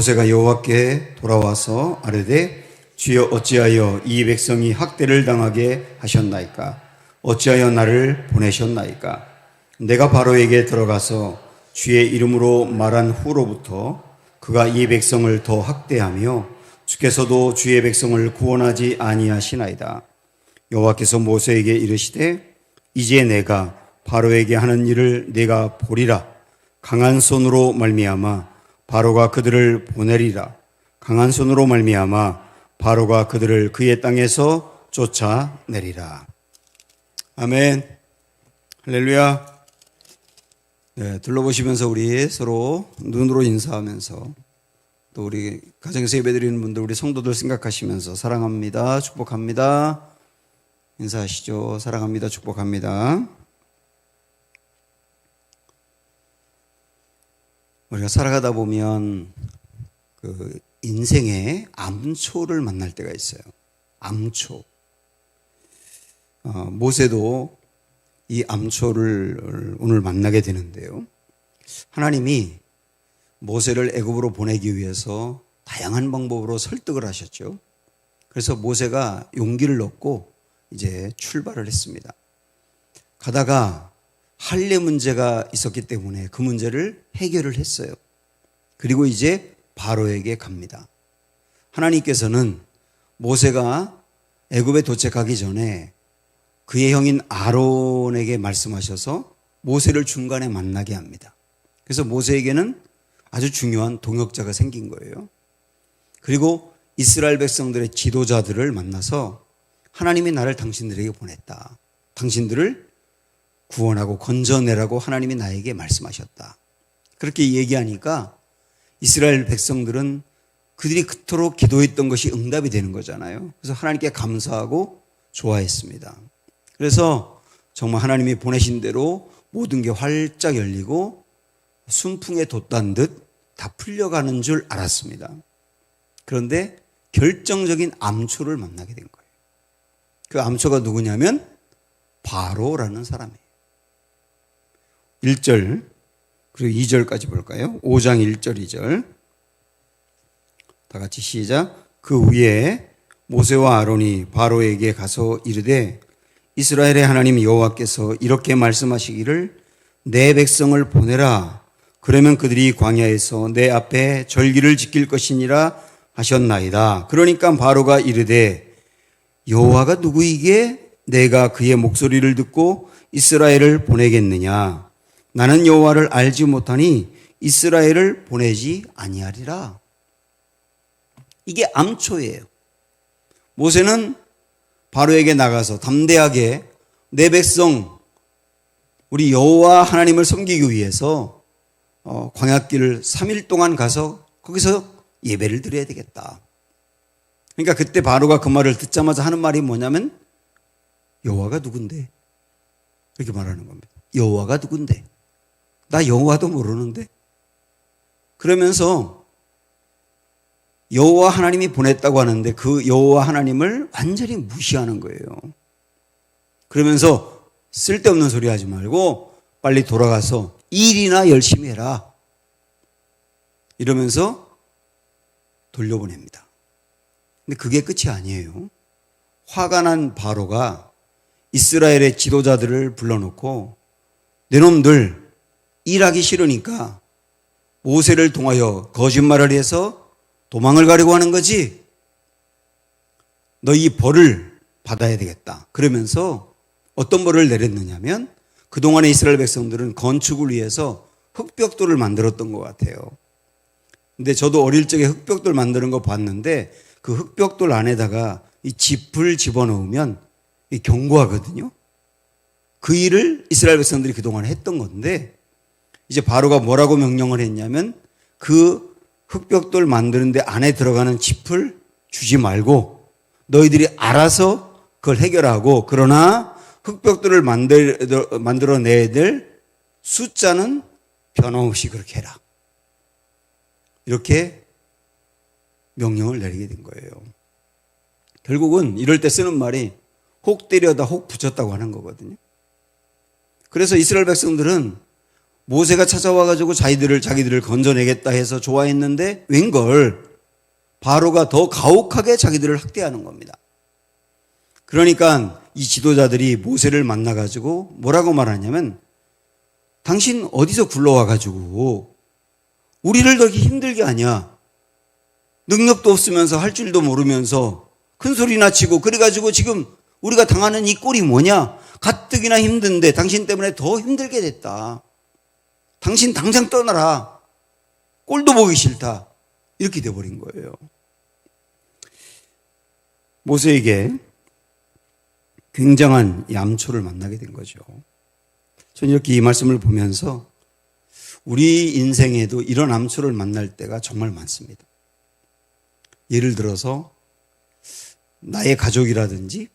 모세가 여호와께 돌아와서 아뢰되 주여 어찌하여 이 백성이 학대를 당하게 하셨나이까? 어찌하여 나를 보내셨나이까? 내가 바로에게 들어가서 주의 이름으로 말한 후로부터 그가 이 백성을 더 학대하며 주께서도 주의 백성을 구원하지 아니하시나이다. 여호와께서 모세에게 이르시되 이제 내가 바로에게 하는 일을 내가 보리라. 강한 손으로 말미암아 바로가 그들을 보내리라. 강한 손으로 말미암아 바로가 그들을 그의 땅에서 쫓아내리라. 아멘. 할렐루야. 네, 둘러보시면서 우리 서로 눈으로 인사하면서 또 우리 가정에서 예배드리는 분들, 우리 성도들 생각하시면서 사랑합니다, 축복합니다 인사하시죠. 사랑합니다, 축복합니다. 우리가 살아가다 보면 그 인생의 암초를 만날 때가 있어요. 암초. 모세도 이 암초를 오늘 만나게 되는데요. 하나님이 모세를 애굽으로 보내기 위해서 다양한 방법으로 설득을 하셨죠. 그래서 모세가 용기를 얻고 이제 출발을 했습니다. 가다가 할례 문제가 있었기 때문에 그 문제를 해결을 했어요. 그리고 이제 바로에게 갑니다. 하나님께서는 모세가 애굽에 도착하기 전에 그의 형인 아론에게 말씀하셔서 모세를 중간에 만나게 합니다. 그래서 모세에게는 아주 중요한 동역자가 생긴 거예요. 그리고 이스라엘 백성들의 지도자들을 만나서 하나님이 나를 당신들에게 보냈다. 당신들을 구원하고 건져내라고 하나님이 나에게 말씀하셨다. 그렇게 얘기하니까 이스라엘 백성들은 그들이 그토록 기도했던 것이 응답이 되는 거잖아요. 그래서 하나님께 감사하고 좋아했습니다. 그래서 정말 하나님이 보내신 대로 모든 게 활짝 열리고 순풍에 돛단 듯 다 풀려가는 줄 알았습니다. 그런데 결정적인 암초를 만나게 된 거예요. 그 암초가 누구냐면 바로라는 사람이에요. 1절 그리고 2절까지 볼까요? 5장 1절 2절 다 같이 시작. 그 후에 모세와 아론이 바로에게 가서 이르되 이스라엘의 하나님 여호와께서 이렇게 말씀하시기를 내 백성을 보내라. 그러면 그들이 광야에서 내 앞에 절기를 지킬 것이니라 하셨나이다. 그러니까 바로가 이르되 여호와가 누구이기에 내가 그의 목소리를 듣고 이스라엘을 보내겠느냐. 나는 여호와를 알지 못하니 이스라엘을 보내지 아니하리라. 이게 암초예요. 모세는 바로에게 나가서 담대하게 내 백성 우리 여호와 하나님을 섬기기 위해서 광야길을 3일 동안 가서 거기서 예배를 드려야 되겠다. 그러니까 그때 바로가 그 말을 듣자마자 하는 말이 뭐냐면 여호와가 누군데? 이렇게 말하는 겁니다. 여호와가 누군데? 나 여호와도 모르는데? 그러면서 여호와 하나님이 보냈다고 하는데 그 여호와 하나님을 완전히 무시하는 거예요. 그러면서 쓸데없는 소리 하지 말고 빨리 돌아가서 일이나 열심히 해라. 이러면서 돌려보냅니다. 근데 그게 끝이 아니에요. 화가 난 바로가 이스라엘의 지도자들을 불러놓고 내 놈들 일하기 싫으니까 모세를 통하여 거짓말을 해서 도망을 가려고 하는 거지. 너 이 벌을 받아야 되겠다. 그러면서 어떤 벌을 내렸느냐면 그동안에 이스라엘 백성들은 건축을 위해서 흙벽돌을 만들었던 것 같아요. 근데 저도 어릴 적에 흙벽돌 만드는 거 봤는데 그 흙벽돌 안에다가 이 짚을 집어넣으면 견고하거든요. 그 일을 이스라엘 백성들이 그동안 했던 건데 이제 바로가 뭐라고 명령을 했냐면 그 흙벽돌 만드는데 안에 들어가는 짚을 주지 말고 너희들이 알아서 그걸 해결하고 그러나 흙벽돌을 만들어내야 될 숫자는 변함없이 그렇게 해라. 이렇게 명령을 내리게 된 거예요. 결국은 이럴 때 쓰는 말이 혹 때려다 혹 붙였다고 하는 거거든요. 그래서 이스라엘 백성들은 모세가 찾아와가지고 자기들을 건져내겠다 해서 좋아했는데 웬걸 바로가 더 가혹하게 자기들을 학대하는 겁니다. 그러니까 이 지도자들이 모세를 만나가지고 뭐라고 말하냐면, 당신 어디서 굴러와가지고 우리를 더 힘들게 하냐? 능력도 없으면서 할 줄도 모르면서 큰 소리나 치고, 그래가지고 지금 우리가 당하는 이 꼴이 뭐냐? 가뜩이나 힘든데 당신 때문에 더 힘들게 됐다. 당신 당장 떠나라. 꼴도 보기 싫다. 이렇게 돼버린 거예요. 모세에게 굉장한 얌초를 만나게 된 거죠. 저는 이렇게 이 말씀을 보면서 우리 인생에도 이런 암초를 만날 때가 정말 많습니다. 예를 들어서 나의 가족이라든지,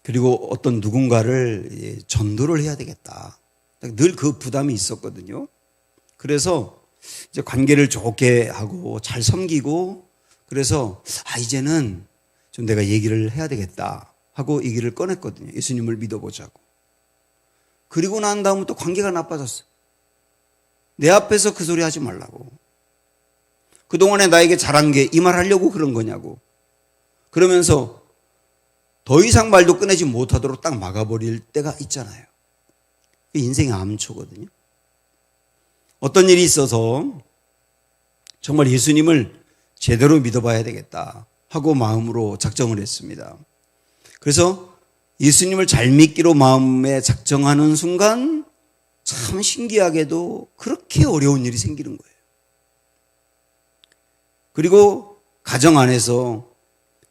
그리고 어떤 누군가를 전도를 해야 되겠다. 늘 그 부담이 있었거든요. 그래서 이제 관계를 좋게 하고 잘 섬기고, 그래서 이제는 좀 내가 얘기를 해야 되겠다 하고 얘기를 꺼냈거든요. 예수님을 믿어보자고. 그리고 난 다음부터 관계가 나빠졌어요. 내 앞에서 그 소리 하지 말라고. 그동안에 나에게 잘한 게 이 말 하려고 그런 거냐고. 그러면서 더 이상 말도 꺼내지 못하도록 딱 막아버릴 때가 있잖아요. 인생의 암초거든요. 어떤 일이 있어서 정말 예수님을 제대로 믿어봐야 되겠다 하고 마음으로 작정을 했습니다. 그래서 예수님을 잘 믿기로 마음에 작정하는 순간 참 신기하게도 그렇게 어려운 일이 생기는 거예요. 그리고 가정 안에서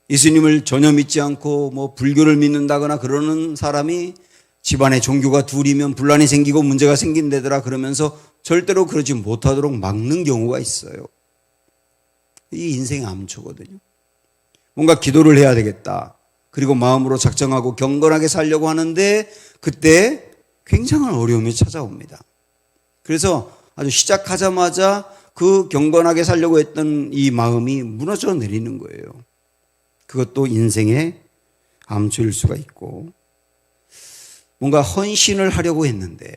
예수님을 전혀 믿지 않고 뭐 불교를 믿는다거나 그러는 사람이 집안에 종교가 둘이면 분란이 생기고 문제가 생긴다더라 그러면서 절대로 그러지 못하도록 막는 경우가 있어요. 이 인생의 암초거든요. 뭔가 기도를 해야 되겠다. 그리고 마음으로 작정하고 경건하게 살려고 하는데 그때 굉장한 어려움이 찾아옵니다. 그래서 아주 시작하자마자 그 경건하게 살려고 했던 이 마음이 무너져 내리는 거예요. 그것도 인생의 암초일 수가 있고, 뭔가 헌신을 하려고 했는데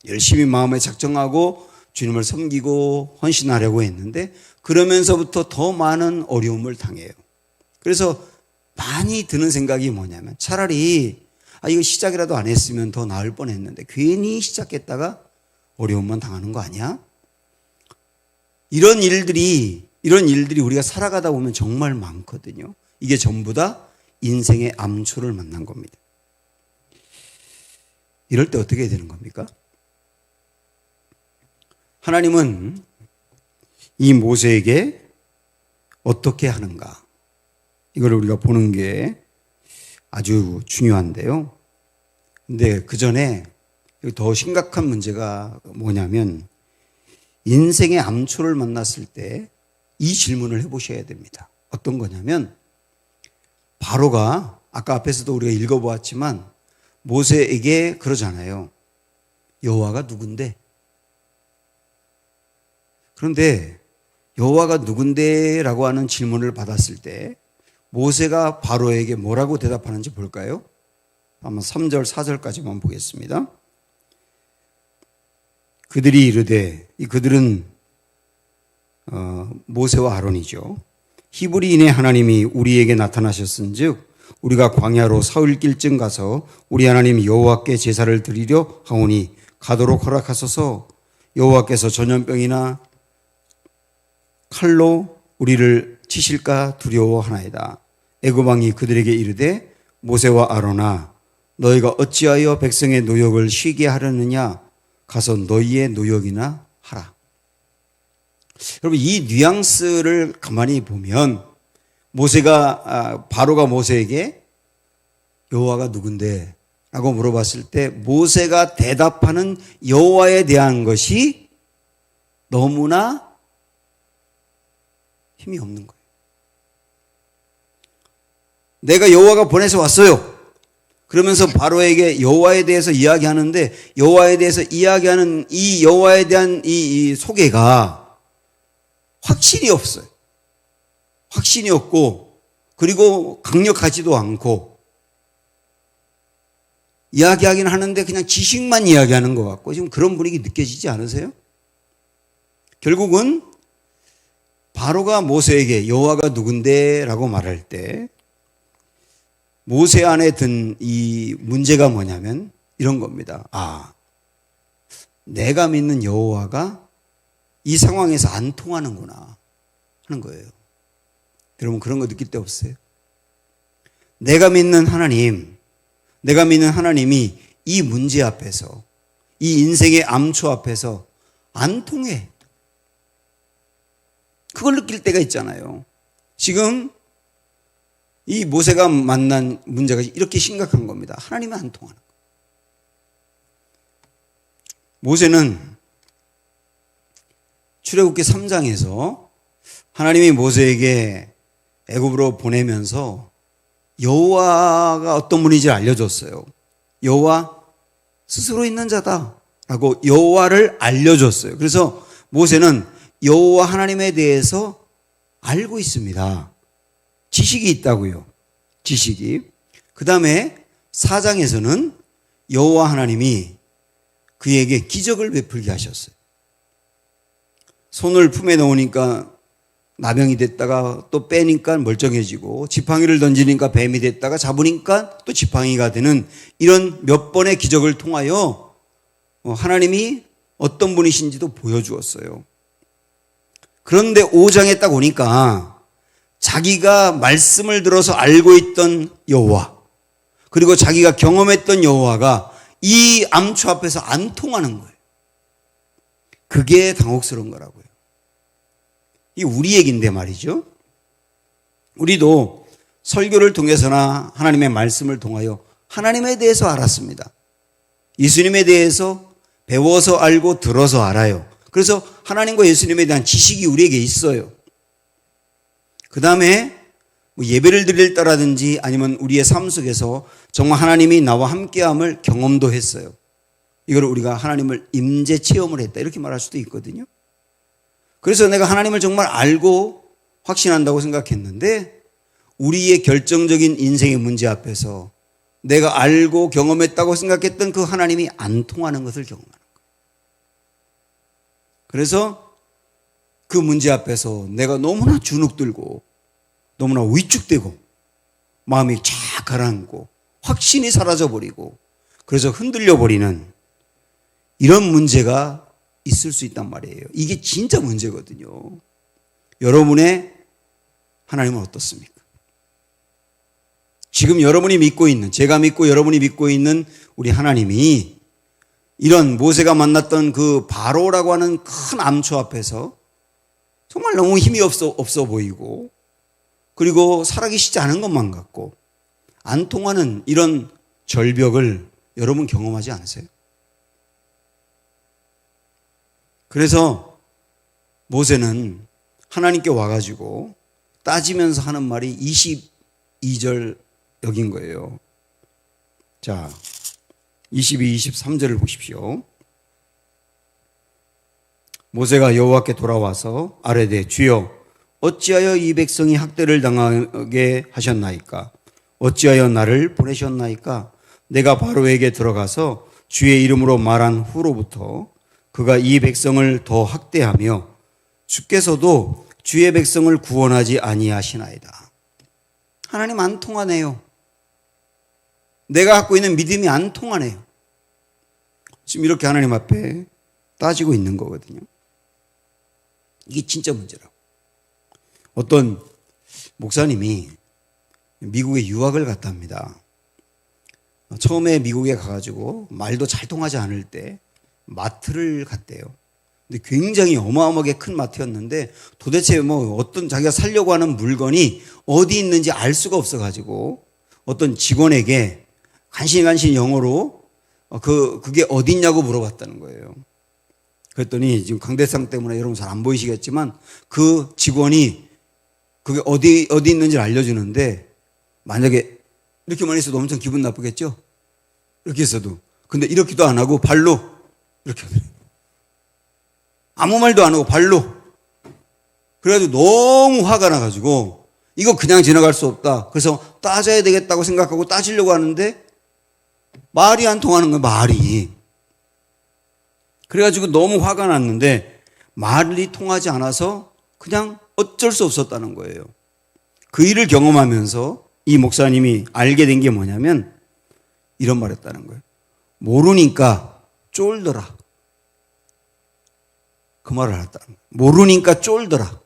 열심히 마음에 작정하고 주님을 섬기고 헌신하려고 했는데 그러면서부터 더 많은 어려움을 당해요. 그래서 많이 드는 생각이 뭐냐면, 차라리 이거 시작이라도 안 했으면 더 나을 뻔했는데 괜히 시작했다가 어려움만 당하는 거 아니야? 이런 일들이 우리가 살아가다 보면 정말 많거든요. 이게 전부 다 인생의 암초를 만난 겁니다. 이럴 때 어떻게 해야 되는 겁니까? 하나님은 이 모세에게 어떻게 하는가? 이걸 우리가 보는 게 아주 중요한데요. 근데 그 전에 더 심각한 문제가 뭐냐면, 인생의 암초를 만났을 때 이 질문을 해보셔야 됩니다. 어떤 거냐면, 바로가 아까 앞에서도 우리가 읽어보았지만 모세에게 그러잖아요. 여호와가 누군데? 그런데 여호와가 누군데? 라고 하는 질문을 받았을 때 모세가 바로에게 뭐라고 대답하는지 볼까요? 한번 3절, 4절까지만 보겠습니다. 그들이 이르되, 그들은 모세와 아론이죠. 히브리인의 하나님이 우리에게 나타나셨은즉 우리가 광야로 사흘길쯤 가서 우리 하나님 여호와께 제사를 드리려 하오니 가도록 허락하소서. 여호와께서 전염병이나 칼로 우리를 치실까 두려워하나이다. 애굽 왕이 그들에게 이르되, 모세와 아론아, 너희가 어찌하여 백성의 노역을 쉬게 하려느냐? 가서 너희의 노역이나 하라. 여러분, 이 뉘앙스를 가만히 보면 바로가 모세에게 여호와가 누군데? 라고 물어봤을 때 모세가 대답하는 여호와에 대한 것이 너무나 힘이 없는 거예요. 내가 여호와가 보내서 왔어요. 그러면서 바로에게 여호와에 대해서 이야기하는데, 여호와에 대해서 이야기하는 이 여호와에 대한 이 소개가 확신이 없어요. 확신이 없고, 그리고 강력하지도 않고, 이야기하긴 하는데 그냥 지식만 이야기하는 것 같고 지금 그런 분위기 느껴지지 않으세요? 결국은 바로가 모세에게 여호와가 누군데 라고 말할 때 모세 안에 든 이 문제가 뭐냐면 이런 겁니다. 아, 내가 믿는 여호와가 이 상황에서 안 통하는구나 하는 거예요. 여러분 그런 거 느낄 때 없어요? 내가 믿는 하나님이 이 문제 앞에서, 이 인생의 암초 앞에서 안 통해. 그걸 느낄 때가 있잖아요. 지금 이 모세가 만난 문제가 이렇게 심각한 겁니다. 하나님은 안 통하는 거예요. 모세는 출애굽기 3장에서 하나님이 모세에게 애굽으로 보내면서 여호와가 어떤 분인지 알려줬어요. 여호와 스스로 있는 자다라고 여호와를 알려줬어요. 그래서 모세는 여호와 하나님에 대해서 알고 있습니다. 지식이 있다고요. 지식이. 그 다음에 4장에서는 여호와 하나님이 그에게 기적을 베풀게 하셨어요. 손을 품에 넣으니까 나병이 됐다가 또 빼니까 멀쩡해지고 지팡이를 던지니까 뱀이 됐다가 잡으니까 또 지팡이가 되는 이런 몇 번의 기적을 통하여 하나님이 어떤 분이신지도 보여주었어요. 그런데 5장에 딱 오니까 자기가 말씀을 들어서 알고 있던 여호와 그리고 자기가 경험했던 여호와가 이 암초 앞에서 안 통하는 거예요. 그게 당혹스러운 거라고요. 이 우리 얘기인데 말이죠. 우리도 설교를 통해서나 하나님의 말씀을 통하여 하나님에 대해서 알았습니다. 예수님에 대해서 배워서 알고 들어서 알아요. 그래서 하나님과 예수님에 대한 지식이 우리에게 있어요. 그 다음에 예배를 드릴 때라든지 아니면 우리의 삶 속에서 정말 하나님이 나와 함께함을 경험도 했어요. 이걸 우리가 하나님을 임재 체험을 했다 이렇게 말할 수도 있거든요. 그래서 내가 하나님을 정말 알고 확신한다고 생각했는데 우리의 결정적인 인생의 문제 앞에서 내가 알고 경험했다고 생각했던 그 하나님이 안 통하는 것을 경험하는 거예요. 그래서 그 문제 앞에서 내가 너무나 주눅들고 너무나 위축되고 마음이 쫙 가라앉고 확신이 사라져버리고 그래서 흔들려버리는 이런 문제가 있을 수 있단 말이에요. 이게 진짜 문제거든요. 여러분의 하나님은 어떻습니까? 지금 여러분이 믿고 있는, 제가 믿고 여러분이 믿고 있는 우리 하나님이 이런 모세가 만났던 그 바로라고 하는 큰 암초 앞에서 정말 너무 힘이 없어 보이고 그리고 살아계시지 않은 것만 같고 안 통하는 이런 절벽을 여러분 경험하지 않으세요? 그래서 모세는 하나님께 와가지고 따지면서 하는 말이 22절 여긴 거예요. 자, 22, 23절을 보십시오. 모세가 여호와께 돌아와서 아뢰되 주여 어찌하여 이 백성이 학대를 당하게 하셨나이까? 어찌하여 나를 보내셨나이까? 내가 바로에게 들어가서 주의 이름으로 말한 후로부터 그가 이 백성을 더 학대하며 주께서도 주의 백성을 구원하지 아니하시나이다. 하나님 안 통하네요. 내가 갖고 있는 믿음이 안 통하네요. 지금 이렇게 하나님 앞에 따지고 있는 거거든요. 이게 진짜 문제라고. 어떤 목사님이 미국에 유학을 갔다 합니다. 처음에 미국에 가가지고 말도 잘 통하지 않을 때 마트를 갔대요. 근데 굉장히 어마어마하게 큰 마트였는데 도대체 뭐 어떤 자기가 살려고 하는 물건이 어디 있는지 알 수가 없어가지고 어떤 직원에게 간신히 영어로 그게 어디 있냐고 물어봤다는 거예요. 그랬더니 지금 강대상 때문에 여러분 잘 안 보이시겠지만 그 직원이 그게 어디 있는지 알려주는데 만약에 이렇게만 있어도 엄청 기분 나쁘겠죠? 이렇게 있어도. 근데 이렇게도 안 하고 발로 이렇게 하더래요. 아무 말도 안 하고 발로. 그래가지고 너무 화가 나가지고 이거 그냥 지나갈 수 없다. 그래서 따져야 되겠다고 생각하고 따지려고 하는데 말이 안 통하는 거예요, 말이. 그래가지고 너무 화가 났는데 말이 통하지 않아서 그냥 어쩔 수 없었다는 거예요. 그 일을 경험하면서 이 목사님이 알게 된 게 뭐냐면 이런 말 했다는 거예요. 모르니까 쫄더라. 그 말을 했다는 거예요. 모르니까 쫄더라.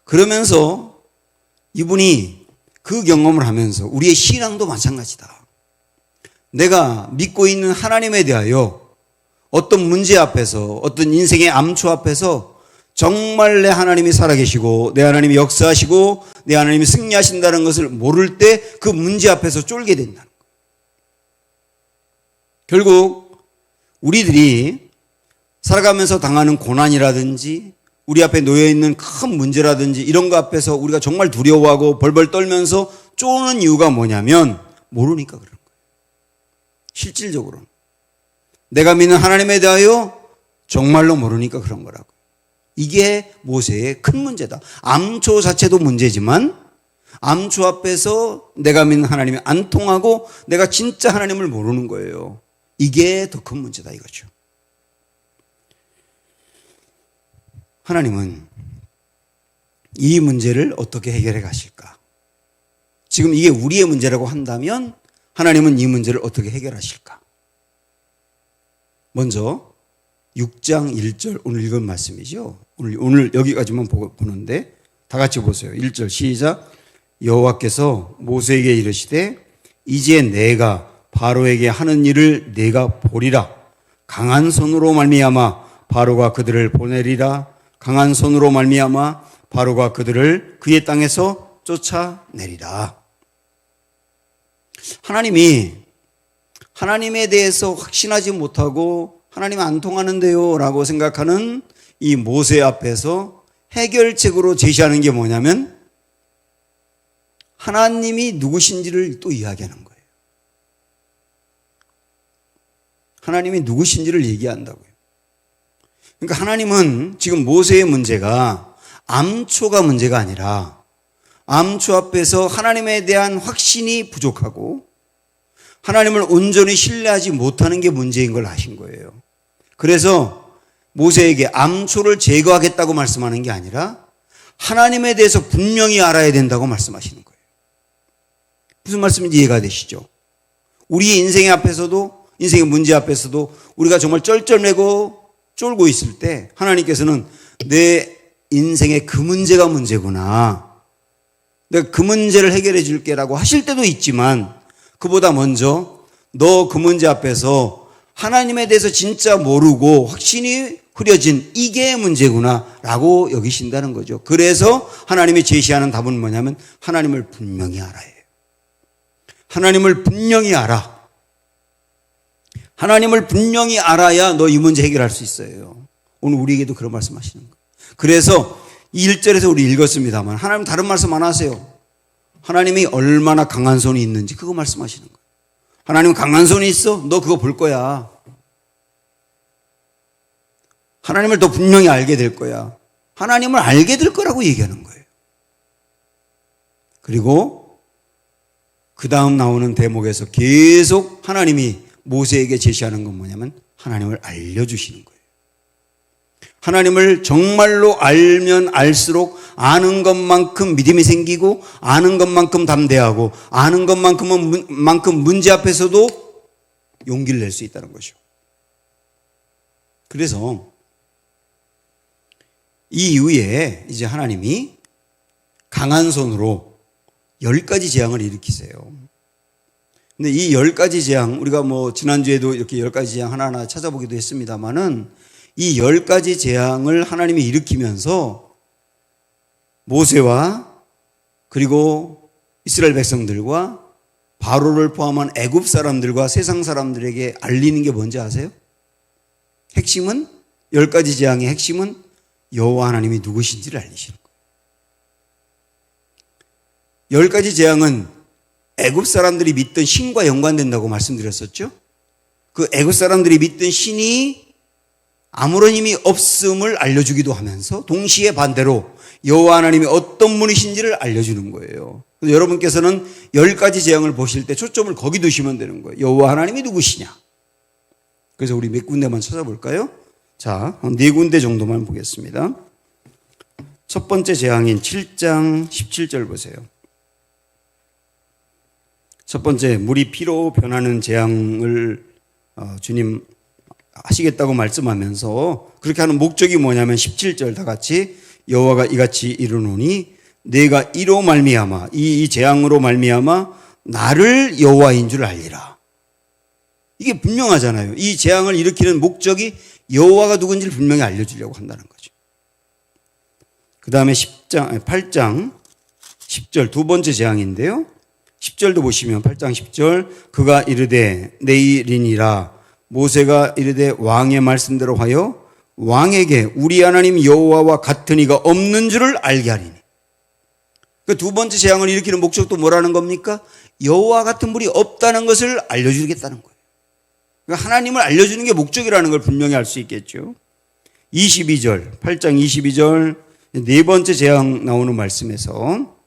그러면서 이분이 그 경험을 하면서 우리의 신앙도 마찬가지다. 내가 믿고 있는 하나님에 대하여 어떤 문제 앞에서, 어떤 인생의 암초 앞에서 정말 내 하나님이 살아계시고 내 하나님이 역사하시고 내 하나님이 승리하신다는 것을 모를 때 그 문제 앞에서 쫄게 된다는 거예요. 결국 우리들이 살아가면서 당하는 고난이라든지 우리 앞에 놓여있는 큰 문제라든지 이런 거 앞에서 우리가 정말 두려워하고 벌벌 떨면서 쪼는 이유가 뭐냐면 모르니까 그런 거예요. 실질적으로는. 내가 믿는 하나님에 대하여 정말로 모르니까 그런 거라고. 이게 모세의 큰 문제다. 암초 자체도 문제지만 암초 앞에서 내가 믿는 하나님이 안 통하고 내가 진짜 하나님을 모르는 거예요. 이게 더 큰 문제다 이거죠. 하나님은 이 문제를 어떻게 해결해 가실까? 지금 이게 우리의 문제라고 한다면 하나님은 이 문제를 어떻게 해결하실까? 먼저 6장 1절 오늘 읽은 말씀이죠. 오늘 여기까지만 보는데 다 같이 보세요. 1절 시작. 여호와께서 모세에게 이르시되 이제 내가 바로에게 하는 일을 내가 보리라. 강한 손으로 말미암아 바로가 그들을 보내리라. 강한 손으로 말미암아 바로가 그들을 그의 땅에서 쫓아내리라. 하나님이 하나님에 대해서 확신하지 못하고 하나님 안 통하는데요 라고 생각하는 이 모세 앞에서 해결책으로 제시하는 게 뭐냐면 하나님이 누구신지를 또 이야기하는 거예요. 하나님이 누구신지를 얘기한다고요. 그러니까 하나님은 지금 모세의 문제가 암초가 문제가 아니라 암초 앞에서 하나님에 대한 확신이 부족하고 하나님을 온전히 신뢰하지 못하는 게 문제인 걸 아신 거예요. 그래서 모세에게 암초를 제거하겠다고 말씀하는 게 아니라 하나님에 대해서 분명히 알아야 된다고 말씀하시는 거예요. 무슨 말씀인지 이해가 되시죠? 우리의 인생의 앞에서도 인생의 문제 앞에서도 우리가 정말 쩔쩔매고 쫄고 있을 때 하나님께서는 내 인생의 그 문제가 문제구나. 내가 그 문제를 해결해 줄게라고 하실 때도 있지만 그보다 먼저 너 그 문제 앞에서 하나님에 대해서 진짜 모르고 확신이 흐려진 이게 문제구나 라고 여기신다는 거죠. 그래서 하나님이 제시하는 답은 뭐냐면 하나님을 분명히 알아요. 하나님을 분명히 알아. 하나님을 분명히 알아야 너 이 문제 해결할 수 있어요. 오늘 우리에게도 그런 말씀 하시는 거예요. 그래서 1절에서 우리 읽었습니다만 하나님 다른 말씀 안 하세요. 하나님이 얼마나 강한 손이 있는지 그거 말씀하시는 거예요. 하나님 강한 손이 있어? 너 그거 볼 거야. 하나님을 더 분명히 알게 될 거야. 하나님을 알게 될 거라고 얘기하는 거예요. 그리고 그 다음 나오는 대목에서 계속 하나님이 모세에게 제시하는 건 뭐냐면 하나님을 알려주시는 거예요. 하나님을 정말로 알면 알수록 아는 것만큼 믿음이 생기고 아는 것만큼 담대하고 아는 것만큼 문제 앞에서도 용기를 낼 수 있다는 거죠. 그래서 이 이후에 이제 하나님이 강한 손으로 10가지 재앙을 일으키세요. 근데 이 10가지 재앙, 우리가 지난주에도 이렇게 10가지 재앙 하나하나 찾아보기도 했습니다만은 이 10가지 재앙을 하나님이 일으키면서 모세와 그리고 이스라엘 백성들과 바로를 포함한 애굽 사람들과 세상 사람들에게 알리는 게 뭔지 아세요? 핵심은 10가지 재앙의 핵심은 여호와 하나님이 누구신지를 알리시는 거예요. 10가지 재앙은 애굽 사람들이 믿던 신과 연관된다고 말씀드렸었죠. 그 애굽 사람들이 믿던 신이 아무런 힘이 없음을 알려주기도 하면서 동시에 반대로 여호와 하나님이 어떤 분이신지를 알려주는 거예요. 그래서 여러분께서는 10가지 재앙을 보실 때 초점을 거기 두시면 되는 거예요. 여호와 하나님이 누구시냐. 그래서 우리 몇 군데만 찾아볼까요? 자, 4군데 정도만 보겠습니다. 첫 번째 재앙인 7장 17절 보세요. 첫 번째, 물이 피로 변하는 재앙을 주님 하시겠다고 말씀하면서 그렇게 하는 목적이 뭐냐면 17절 다 같이 여호와가 이같이 이르노니 내가 이로 말미암아 이 재앙으로 말미암아 나를 여호와인 줄 알리라. 이게 분명하잖아요. 이 재앙을 일으키는 목적이 여호와가 누군지를 분명히 알려주려고 한다는 거죠. 그 다음에 8장 10절 두 번째 재앙인데요. 10절도 보시면 8장 10절 그가 이르되 내일이니라 모세가 이르되 왕의 말씀대로 하여 왕에게 우리 하나님 여호와와 같은 이가 없는 줄을 알게 하리니. 그 두 번째 재앙을 일으키는 목적도 뭐라는 겁니까? 여호와 같은 분이 없다는 것을 알려주겠다는 거예요. 그러니까 하나님을 알려주는 게 목적이라는 걸 분명히 알 수 있겠죠. 22절 8장 22절 네 번째 재앙 나오는 말씀에서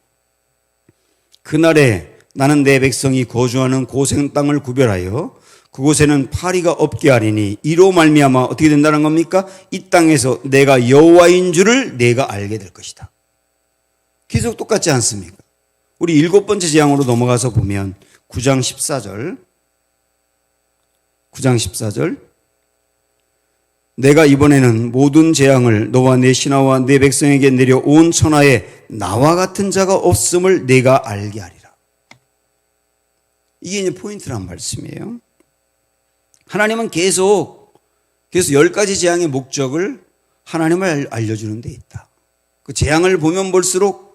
그날에 나는 내 백성이 거주하는 고생 땅을 구별하여 그곳에는 파리가 없게 하리니 이로 말미암아 어떻게 된다는 겁니까? 이 땅에서 내가 여호와인 줄을 내가 알게 될 것이다. 계속 똑같지 않습니까? 우리 7번째 재앙으로 넘어가서 보면 9장 14절 내가 이번에는 모든 재앙을 너와 내 신하와 내 백성에게 내려 온 천하에 나와 같은 자가 없음을 내가 알게 하리라. 이게 이제 포인트란 말씀이에요. 하나님은 계속 10가지 재앙의 목적을 하나님을 알려주는 데 있다. 그 재앙을 보면 볼수록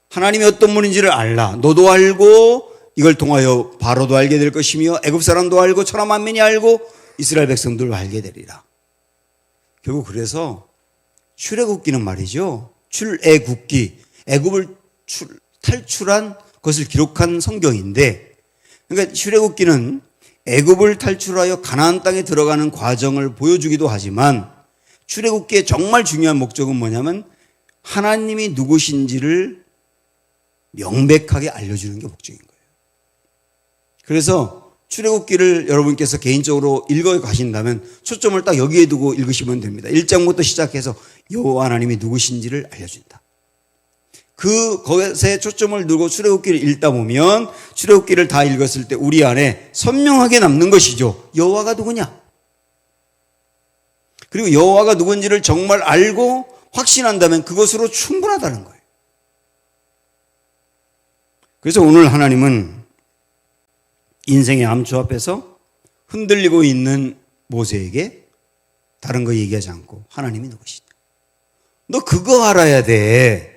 하나님이 어떤 분인지를 알라. 너도 알고 이걸 통하여 바로도 알게 될 것이며 애굽 사람도 알고 천하 만민이 알고 이스라엘 백성들도 알게 되리라. 결국 그래서 출애굽기는 말이죠. 출애굽기, 애굽을 탈출한 것을 기록한 성경인데, 그러니까 출애굽기는 애굽을 탈출하여 가나안 땅에 들어가는 과정을 보여주기도 하지만 출애굽기의 정말 중요한 목적은 뭐냐면 하나님이 누구신지를 명백하게 알려주는 게 목적인 거예요. 그래서 출애굽기를 여러분께서 개인적으로 읽어 가신다면 초점을 딱 여기에 두고 읽으시면 됩니다. 1장부터 시작해서 여호와 하나님이 누구신지를 알려준다. 그것에 초점을 두고 출애굽기를 읽다 보면 출애굽기를 다 읽었을 때 우리 안에 선명하게 남는 것이죠. 여호와가 누구냐? 그리고 여호와가 누군지를 정말 알고 확신한다면 그것으로 충분하다는 거예요. 그래서 오늘 하나님은 인생의 암초 앞에서 흔들리고 있는 모세에게 다른 거 얘기하지 않고 하나님이 누구시냐? 너 그거 알아야 돼.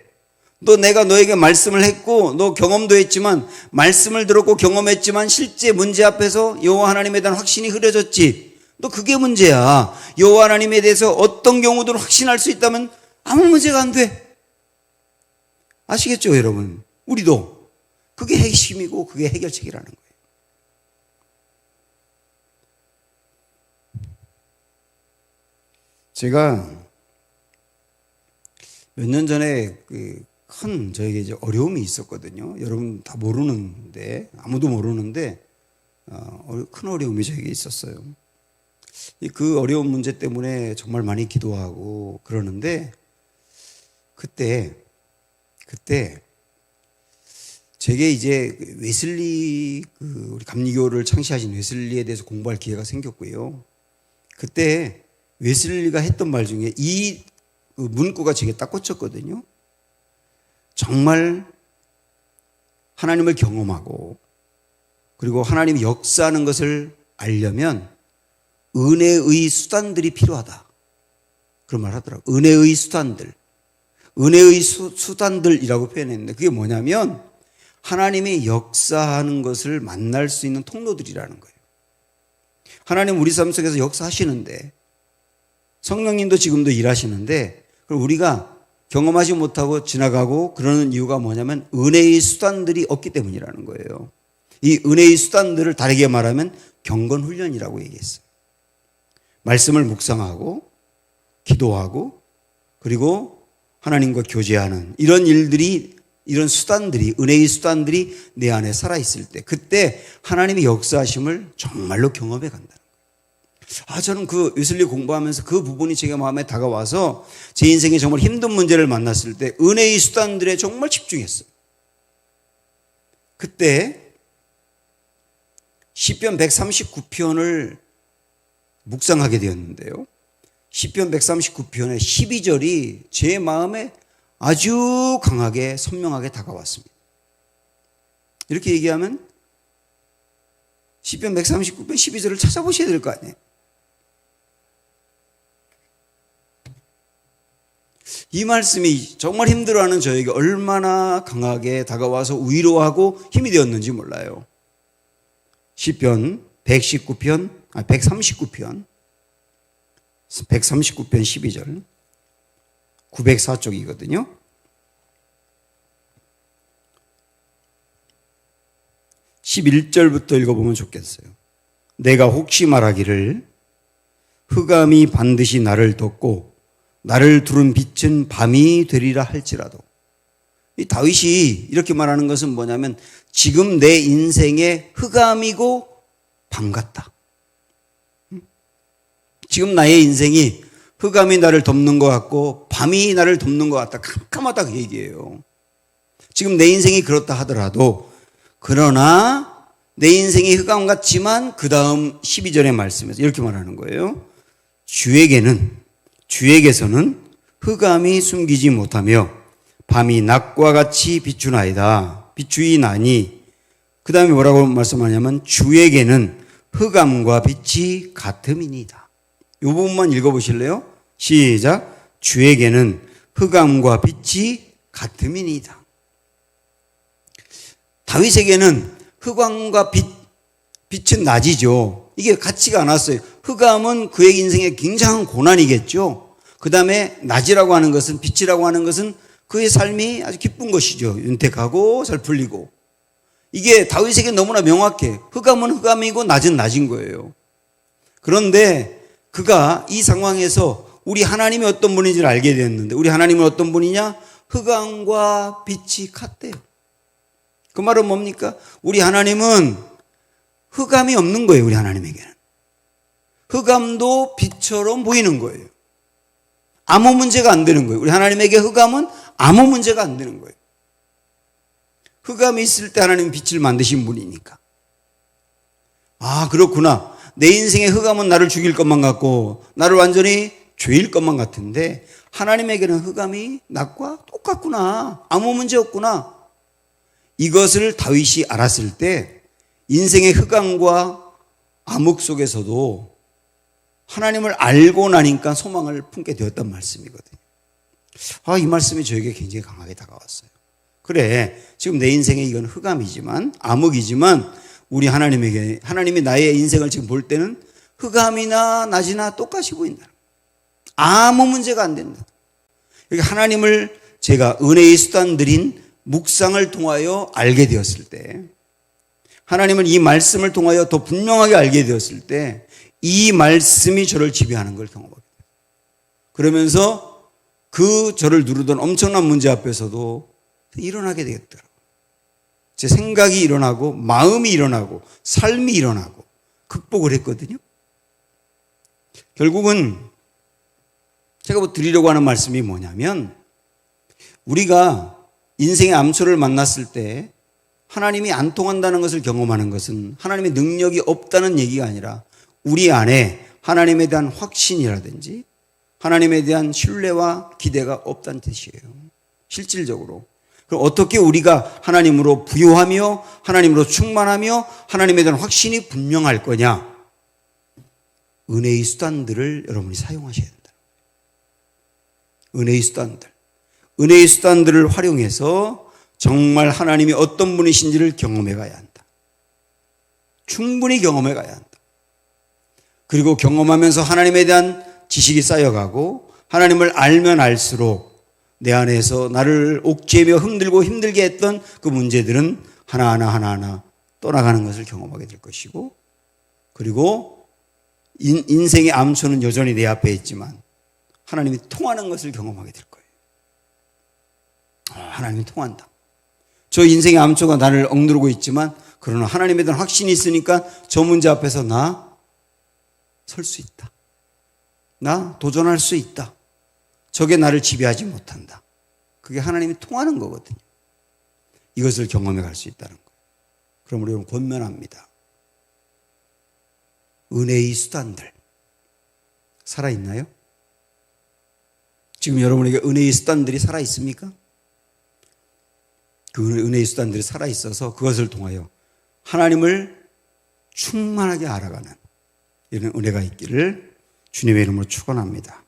너 내가 너에게 말씀을 했고 너 경험도 했지만 말씀을 들었고 경험했지만 실제 문제 앞에서 여호와 하나님에 대한 확신이 흐려졌지. 너 그게 문제야. 여호와 하나님에 대해서 어떤 경우든 확신할 수 있다면 아무 문제가 안 돼. 아시겠죠, 여러분? 우리도 그게 핵심이고 그게 해결책이라는 거예요. 제가 몇 년 전에 큰 저에게 이제 어려움이 있었거든요. 여러분 다 모르는데, 아무도 모르는데, 큰 어려움이 저에게 있었어요. 그 어려운 문제 때문에 정말 많이 기도하고 그러는데, 그때, 제게 이제 웨슬리, 우리 감리교를 창시하신 웨슬리에 대해서 공부할 기회가 생겼고요. 그때 웨슬리가 했던 말 중에 이 문구가 제게 딱 꽂혔거든요. 정말 하나님을 경험하고 그리고 하나님이 역사하는 것을 알려면 은혜의 수단들이 필요하다. 그런 말 하더라고요. 은혜의 수단들. 은혜의 수단들이라고 표현했는데 그게 뭐냐면 하나님이 역사하는 것을 만날 수 있는 통로들이라는 거예요. 하나님 우리 삶 속에서 역사하시는데 성령님도 지금도 일하시는데 그럼 우리가 경험하지 못하고 지나가고 그러는 이유가 뭐냐면 은혜의 수단들이 없기 때문이라는 거예요. 이 은혜의 수단들을 다르게 말하면 경건훈련이라고 얘기했어요. 말씀을 묵상하고 기도하고 그리고 하나님과 교제하는 이런 일들이 이런 수단들이, 은혜의 수단들이 내 안에 살아있을 때, 그때 하나님의 역사하심을 정말로 경험해 간다는 거예요. 저는 그 웨슬리 공부하면서 그 부분이 제가 마음에 다가와서 제 인생에 정말 힘든 문제를 만났을 때 은혜의 수단들에 정말 집중했어요. 그때 시편 139편을 묵상하게 되었는데요. 시편 139편의 12절이 제 마음에 아주 강하게 선명하게 다가왔습니다. 이렇게 얘기하면 시편 139편 12절을 찾아보셔야 될 거 아니에요. 이 말씀이 정말 힘들어하는 저에게 얼마나 강하게 다가와서 위로하고 힘이 되었는지 몰라요. 시편 139편 12절 904쪽이거든요. 11절부터 읽어보면 좋겠어요. 내가 혹시 말하기를 흑암이 반드시 나를 덮고 나를 두른 빛은 밤이 되리라 할지라도. 이 다윗이 이렇게 말하는 것은 뭐냐면 지금 내 인생의 흑암이고 밤 같다. 지금 나의 인생이 흑암이 나를 덮는 것 같고 밤이 나를 덮는 것 같다. 캄캄하다 그 얘기예요. 지금 내 인생이 그렇다 하더라도 그러나 내 인생이 흑암 같지만 그 다음 12절의 말씀에서 이렇게 말하는 거예요. 주에게서는 흑암이 숨기지 못하며 밤이 낮과 같이 비추이나니 그 다음에 뭐라고 말씀하냐면 주에게는 흑암과 빛이 같음이니이다. 이 부분만 읽어보실래요? 시작. 주에게는 흑암과 빛이 같음이니이다. 다윗에게는 흑암과 빛은 낮이죠. 이게 같지가 않았어요. 흑암은 그의 인생에 굉장한 고난이겠죠. 그 다음에 낮이라고 하는 것은, 빛이라고 하는 것은 그의 삶이 아주 기쁜 것이죠. 윤택하고 잘 풀리고. 이게 다윗에게 너무나 명확해. 흑암은 흑암이고 낮은 낮인 거예요. 그런데 그가 이 상황에서 우리 하나님이 어떤 분인지를 알게 되었는데, 우리 하나님은 어떤 분이냐? 흑암과 빛이 같대요. 그 말은 뭡니까? 우리 하나님은 흑암이 없는 거예요. 우리 하나님에게는. 흑암도 빛처럼 보이는 거예요. 아무 문제가 안 되는 거예요. 우리 하나님에게 흑암은 아무 문제가 안 되는 거예요. 흑암이 있을 때 하나님은 빛을 만드신 분이니까. 그렇구나. 내 인생의 흑암은 나를 죽일 것만 같고 나를 완전히 죄일 것만 같은데 하나님에게는 흑암이 낮과 똑같구나. 아무 문제 없구나. 이것을 다윗이 알았을 때 인생의 흑암과 암흑 속에서도 하나님을 알고 나니까 소망을 품게 되었단 말씀이거든요. 이 말씀이 저에게 굉장히 강하게 다가왔어요. 그래, 지금 내 인생에 이건 흑암이지만, 암흑이지만 우리 하나님이 나의 인생을 지금 볼 때는 흑암이나 낮이나 똑같이 보인다. 아무 문제가 안 된다. 하나님을 제가 은혜의 수단들인 묵상을 통하여 알게 되었을 때, 하나님을 이 말씀을 통하여 더 분명하게 알게 되었을 때 이 말씀이 저를 지배하는 걸 경험하게 돼요. 그러면서 그 저를 누르던 엄청난 문제 앞에서도 일어나게 되겠더라고요. 제 생각이 일어나고 마음이 일어나고 삶이 일어나고 극복을 했거든요. 결국은 제가 드리려고 하는 말씀이 뭐냐면 우리가 인생의 암초를 만났을 때 하나님이 안 통한다는 것을 경험하는 것은 하나님의 능력이 없다는 얘기가 아니라 우리 안에 하나님에 대한 확신이라든지 하나님에 대한 신뢰와 기대가 없다는 뜻이에요. 실질적으로. 그럼 어떻게 우리가 하나님으로 부요하며 하나님으로 충만하며 하나님에 대한 확신이 분명할 거냐? 은혜의 수단들을 여러분이 사용하셔야 된다. 은혜의 수단들. 은혜의 수단들을 활용해서 정말 하나님이 어떤 분이신지를 경험해 가야 한다. 충분히 경험해 가야 한다. 그리고 경험하면서 하나님에 대한 지식이 쌓여가고 하나님을 알면 알수록 내 안에서 나를 옥죄며 힘들고 힘들게 했던 그 문제들은 하나하나 떠나가는 것을 경험하게 될 것이고, 그리고 인생의 암초는 여전히 내 앞에 있지만 하나님이 통하는 것을 경험하게 될 거예요. 하나님이 통한다. 저 인생의 암초가 나를 억누르고 있지만 그러나 하나님에 대한 확신이 있으니까 저 문제 앞에서 나 설 수 있다. 나 도전할 수 있다. 저게 나를 지배하지 못한다. 그게 하나님이 통하는 거거든요. 이것을 경험해 갈 수 있다는 거예요. 그럼 우리는 권면합니다. 은혜의 수단들 살아있나요? 지금 여러분에게 은혜의 수단들이 살아있습니까? 그 은혜의 수단들이 살아있어서 그것을 통하여 하나님을 충만하게 알아가는 이런 은혜가 있기를 주님의 이름으로 축원합니다.